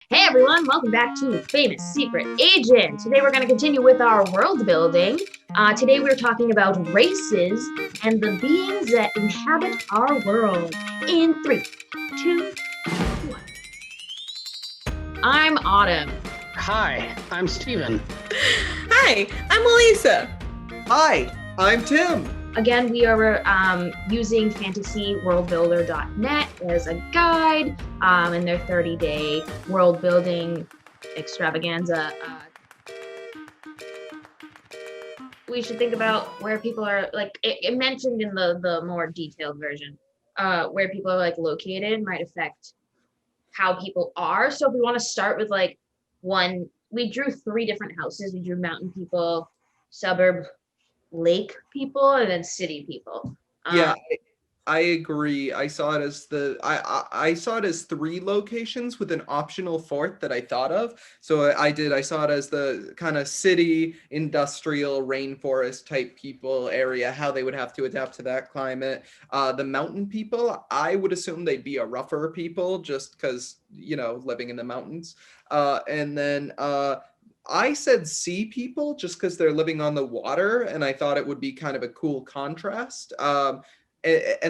Hey everyone, welcome back to Famous Secret Agent. Today we're going to continue with our world building. Today we're talking about races and the beings that inhabit our world. In 3, 2, 1. I'm Autumn. Hi, I'm Steven. Hi, I'm Ilisa. Hi, I'm Tim. Again, we are using fantasyworldbuilder.net as a guide in their 30-day world building extravaganza. We should think about where people are, like it mentioned in the more detailed version, where people are like located might affect how people are. So if we want to start with like we drew 3 different houses. We drew mountain people, suburb lake people, and then city people. Yeah, I agree. I saw it as I saw it as 3 locations with an optional 4th that I thought of. So I saw it as the kind of city, industrial, rainforest type people area, how they would have to adapt to that climate. The mountain people, I would assume they'd be a rougher people just because, living in the mountains. And then I said sea people just because they're living on the water, and I thought it would be kind of a cool contrast. And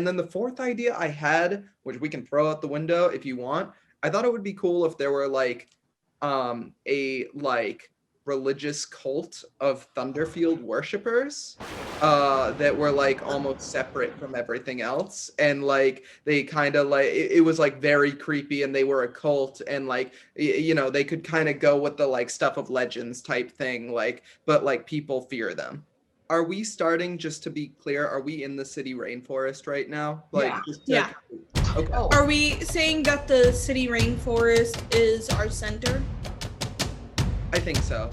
then the 4th idea I had, which we can throw out the window if you want, I thought it would be cool if there were like a religious cult of Thunderfield worshippers that were like almost separate from everything else, and like they kind of like it was like very creepy, and they were a cult, and like they could kind of go with the like stuff of legends type thing, like, but like people fear them. Are we starting, just to be clear, are we in the city rainforest right now? Like, Yeah. Okay. Oh. Are we saying that the city rainforest is our center? I think so.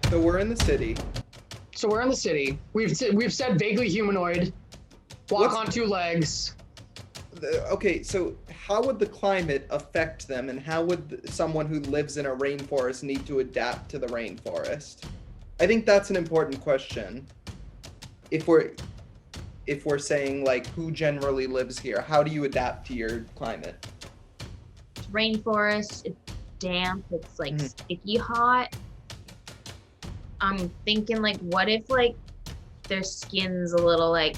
So we're in the city. So we're in the city. We've said vaguely humanoid, walk on 2 legs. Okay, so how would the climate affect them, and how would someone who lives in a rainforest need to adapt to the rainforest? I think that's an important question. If we're saying like who generally lives here, how do you adapt to your climate? It's rainforest, it's damp, it's like sticky hot. I'm thinking like, what if like their skin's a little like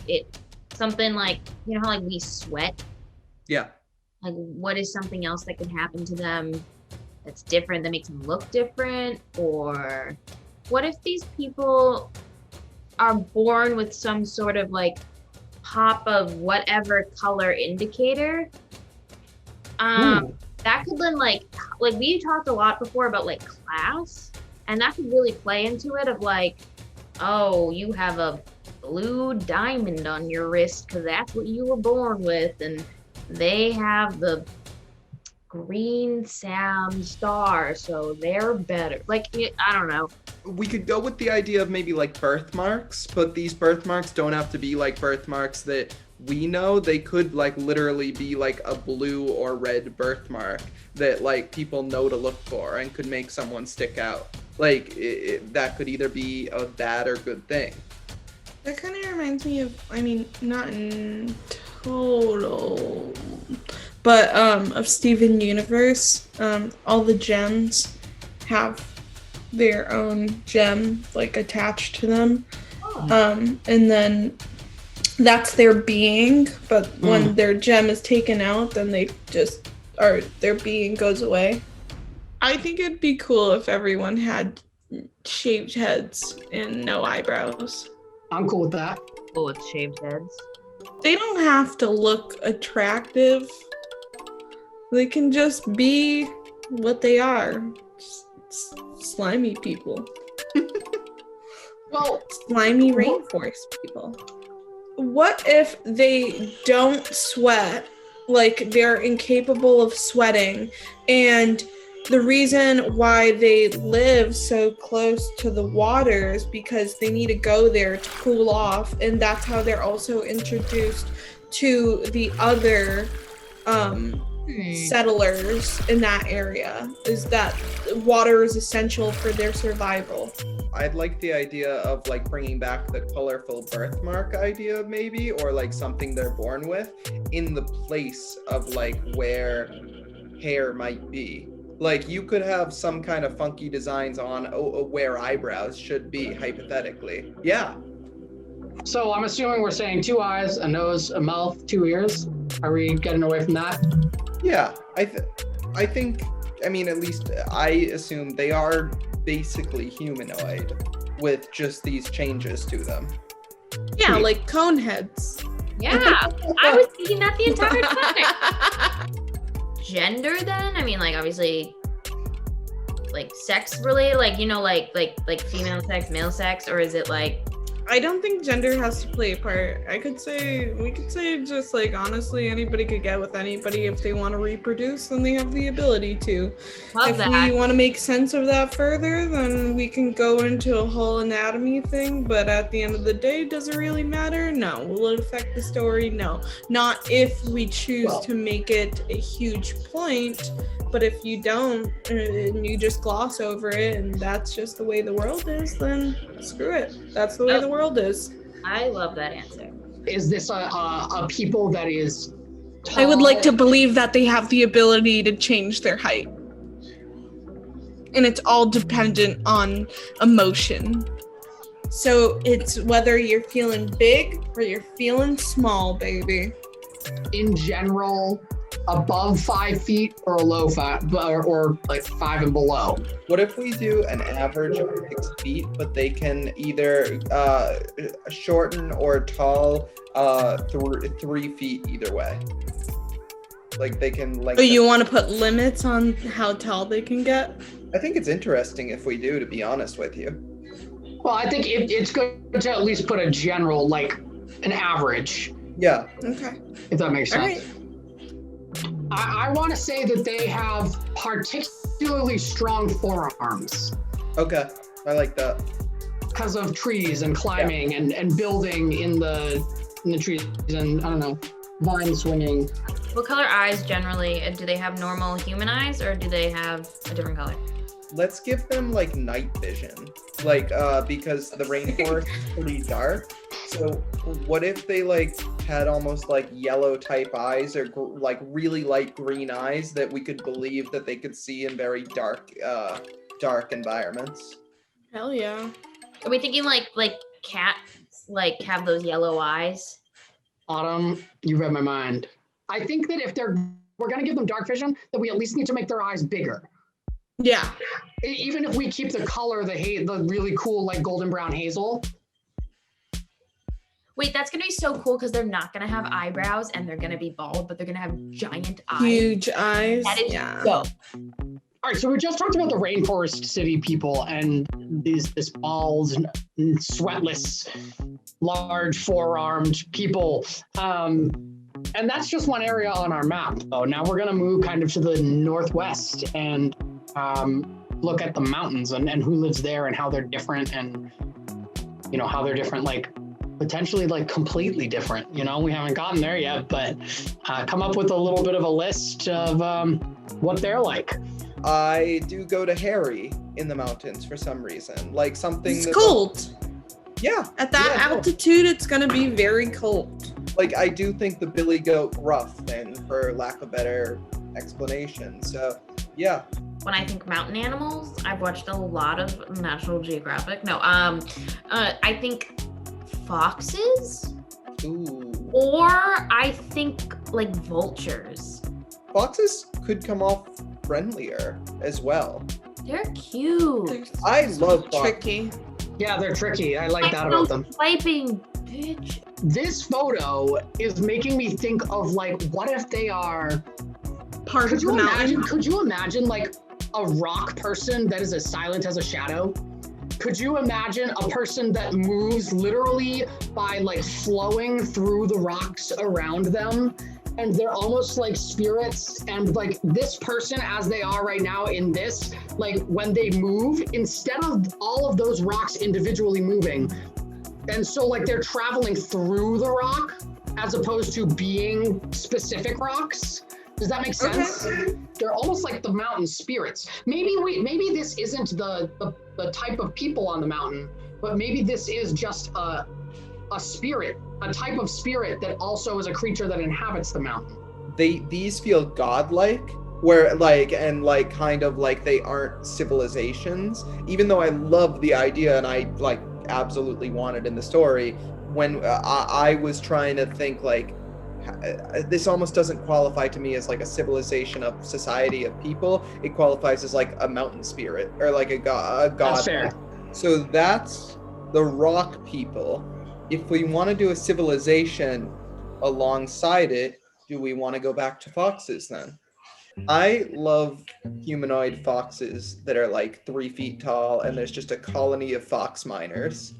something like, how like we sweat? Yeah. Like, what is something else that can happen to them that's different, that makes them look different? Or what if these people are born with some sort of like pop of whatever color indicator? That could then like we talked a lot before about like class, and that could really play into it of like, oh, you have a blue diamond on your wrist because that's what you were born with, and they have the green Sam star, so they're better. Like, I don't know. We could go with the idea of maybe like birthmarks, but these birthmarks don't have to be like birthmarks that we know. They could like literally be like a blue or red birthmark that like people know to look for and could make someone stick out. Like that could either be a bad or good thing. That kind of reminds me of, not in total, but of Steven Universe. All the gems have their own gem like attached to them. And then that's their being, but when their gem is taken out, then their being goes away. I think it'd be cool if everyone had shaved heads and no eyebrows. I'm cool with that. Oh, with shaved heads. They don't have to look attractive. They can just be what they are. Slimy people. Well, Slimy rainforest people. What if they don't sweat? Like, they're incapable of sweating, and the reason why they live so close to the water is because they need to go there to cool off, and that's how they're also introduced to the other settlers in that area, is that water is essential for their survival. I'd like the idea of like bringing back the colorful birthmark idea maybe, or like something they're born with in the place of like where hair might be. Like you could have some kind of funky designs on where eyebrows should be, hypothetically. Yeah. So I'm assuming we're saying 2 eyes, a nose, a mouth, 2 ears. Are we getting away from that? Yeah, I think, I mean, at least I assume they are basically humanoid with just these changes to them. Yeah, like cone heads. Yeah, I was thinking that the entire time. Gender then? I mean, like, obviously, like, sex related? Like, you know, like female sex, male sex? Or is it, like... I don't think gender has to play a part. We could say just, like, honestly, anybody could get with anybody if they want to reproduce, then they have the ability to. Love if that. we want to make sense of that further, then we can go into a whole anatomy thing, but at the end of the day, does it really matter? No. Will it affect the story? No. Not if we choose to make it a huge point, but if you don't, and you just gloss over it, and that's just the way the world is, then screw it. That's the way the world is. I love that answer. Is this a people that is tall? I would like to believe that they have the ability to change their height. And it's all dependent on emotion. So it's whether you're feeling big or you're feeling small, baby. in general above 5 feet or a low 5 or like 5 and below. What if we do an average of 6 feet, but they can either shorten or tall 3 feet either way? Like they can like. But you want to put limits on how tall they can get? I think it's interesting if we do, to be honest with you. Well, I think it's good to at least put a general, like an average. Yeah. Okay. If that makes sense. All right. I want to say that they have particularly strong forearms. Okay, I like that. Because of trees and climbing and building in the trees and I don't know, vine swinging. What color eyes generally? Do they have normal human eyes or do they have a different color? Let's give them like night vision, like because the rainforest is pretty dark. So what if they like had almost like yellow type eyes or like really light green eyes that we could believe that they could see in very dark environments? Hell yeah. Are we thinking like cats like have those yellow eyes? Autumn, you read my mind. I think that if we're gonna give them dark vision, that we at least need to make their eyes bigger. Yeah. Even if we keep the color, the really cool like golden brown hazel. Wait, that's gonna be so cool because they're not gonna have eyebrows and they're gonna be bald, but they're gonna have giant eyes. Huge eyes. That is yeah. so. All right, so we just talked about the rainforest city people and this bald, sweatless, large four-armed people. And that's just one area on our map. So now we're gonna move kind of to the northwest and look at the mountains and who lives there and how they're different and, you know, how they're different, like potentially like completely different. You know, we haven't gotten there yet, but come up with a little bit of a list of what they're like. I do go to hairy in the mountains for some reason, like something It's that's cold. Yeah. At that altitude, it's going to be very cold. Like, I do think the billy goat gruff thing, for lack of a better explanation. So, yeah. When I think mountain animals, I've watched a lot of National Geographic. No, I think foxes. Ooh. Or I think like vultures. Foxes could come off friendlier as well. They're cute. I love foxes. Tricky. Yeah, they're tricky. I like that about them. Swiping, bitch. This photo is making me think of like, what if they are Part of the mountain. Could you imagine like a rock person that is as silent as a shadow? Could you imagine a person that moves literally by like flowing through the rocks around them? And they're almost like spirits, and like this person as they are right now in this, like when they move, instead of all of those rocks individually moving, and so like they're traveling through the rock as opposed to being specific rocks. Does that make sense? Okay. They're almost like the mountain spirits. Maybe this isn't the type of people on the mountain, but maybe this is just a spirit, a type of spirit that also is a creature that inhabits the mountain. These feel godlike, where like kind of like they aren't civilizations, even though I love the idea and I like absolutely want it in the story. When I was trying to think like this almost doesn't qualify to me as like a civilization of society of people. It qualifies as like a mountain spirit or like a god. That's fair. So that's the rock people. If we want to do a civilization alongside it, do we want to go back to foxes then? I love humanoid foxes that are like 3 feet tall and there's just a colony of fox miners.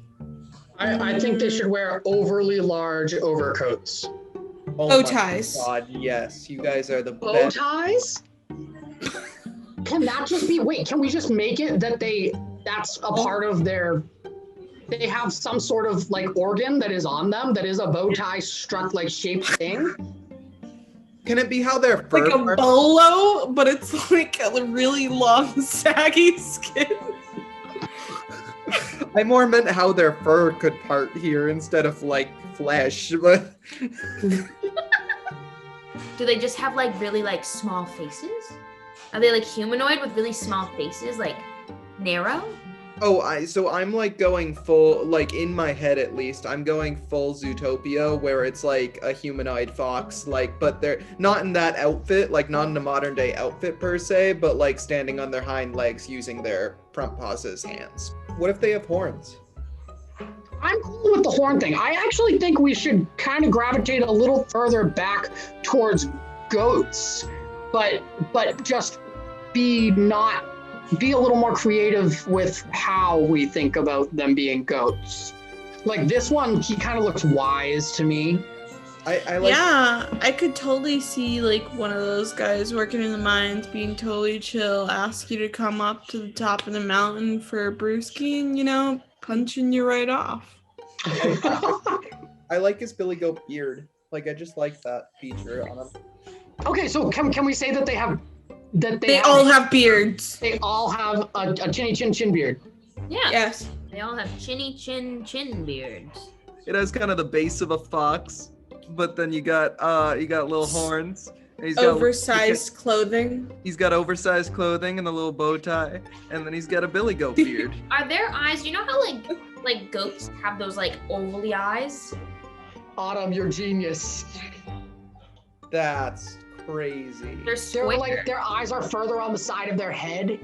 I think they should wear overly large overcoats. Oh Bow my ties. God, yes, you guys are the Bow best. ties? Can that just be, wait, can we just make it that that's a part of they have some sort of like organ that is on them that is a bow tie struck like shaped thing? Can it be how their fur? Like a bolo, but it's like a really long, saggy skin. I more meant how their fur could part here instead of like flesh. But Do they just have like really like small faces? Are they like humanoid with really small faces, like narrow? so I'm like going full, like in my head at least, I'm going full Zootopia where it's like a humanoid fox, like, but they're not in that outfit, like not in a modern day outfit per se, but like standing on their hind legs using their front paws as hands. What if they have horns? I'm cool with the horn thing. I actually think we should kind of gravitate a little further back towards goats, but just be a little more creative with how we think about them being goats. Like this one, he kind of looks wise to me. I like. Yeah, I could totally see like one of those guys working in the mines being totally chill, ask you to come up to the top of the mountain for a brewski and, you know, punching you right off. I like his Billy Goat beard. Like I just like that feature on him. Okay, so can we say that they all have beards. They all have a chinny chin beard. Yeah. Yes. They all have chinny chin beards. It has kind of the base of a fox, but then you got little horns. And he's got Oversized clothing. He's got oversized clothing and a little bow tie, and then he's got a Billy Goat beard. Are their eyes? You know how like goats have those like ovally eyes? Autumn, you're genius. That's crazy. They're square. Like their eyes are further on the side of their head.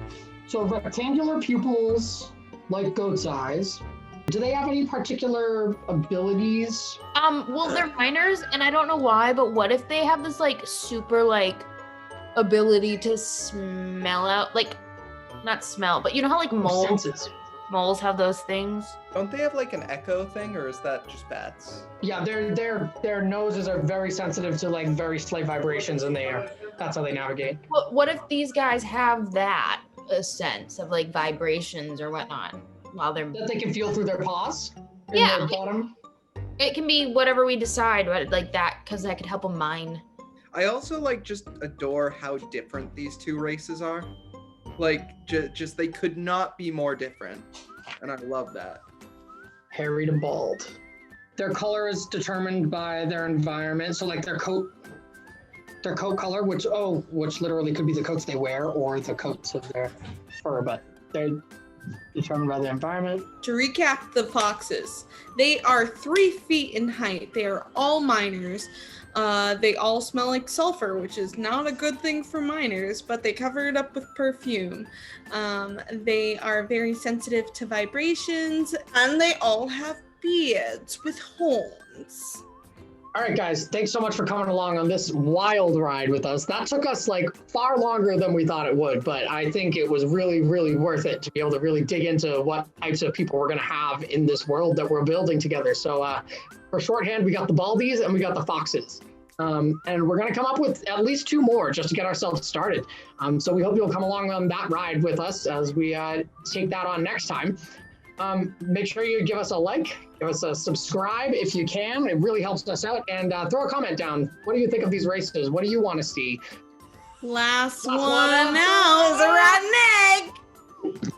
So rectangular pupils, like goat's eyes. Do they have any particular abilities? Well, they're miners, and I don't know why, but what if they have this like super like ability to smell out, like not smell, but you know how like moles have those things? Don't they have like an echo thing, or is that just bats? Yeah, their noses are very sensitive to like very slight vibrations in the air. That's how they navigate. What if these guys have that a sense of like vibrations or whatnot while they're that they can feel through their paws? Yeah. Their bottom? It can be whatever we decide, but like that, because that could help them mine. I also like just adore how different these two races are. Like just they could not be more different, and I love that. Hairy to bald. Their color is determined by their environment. So like their coat color, which literally could be the coats they wear or the coats of their fur, but they're determined by the environment. To recap the foxes, they are 3 feet in height. They are all miners. They all smell like sulfur, which is not a good thing for miners, but they cover it up with perfume. They are very sensitive to vibrations, and they all have beards with horns. All right, guys, thanks so much for coming along on this wild ride with us. That took us like far longer than we thought it would, but I think it was really, really worth it to be able to really dig into what types of people we're going to have in this world that we're building together. So for shorthand, we got the baldies and we got the foxes. And we're going to come up with at least 2 more just to get ourselves started. So we hope you'll come along on that ride with us as we take that on next time. Make sure you give us a like, give us a subscribe if you can. It really helps us out. And throw a comment down. What do you think of these races? What do you want to see? Last one now is a rotten egg.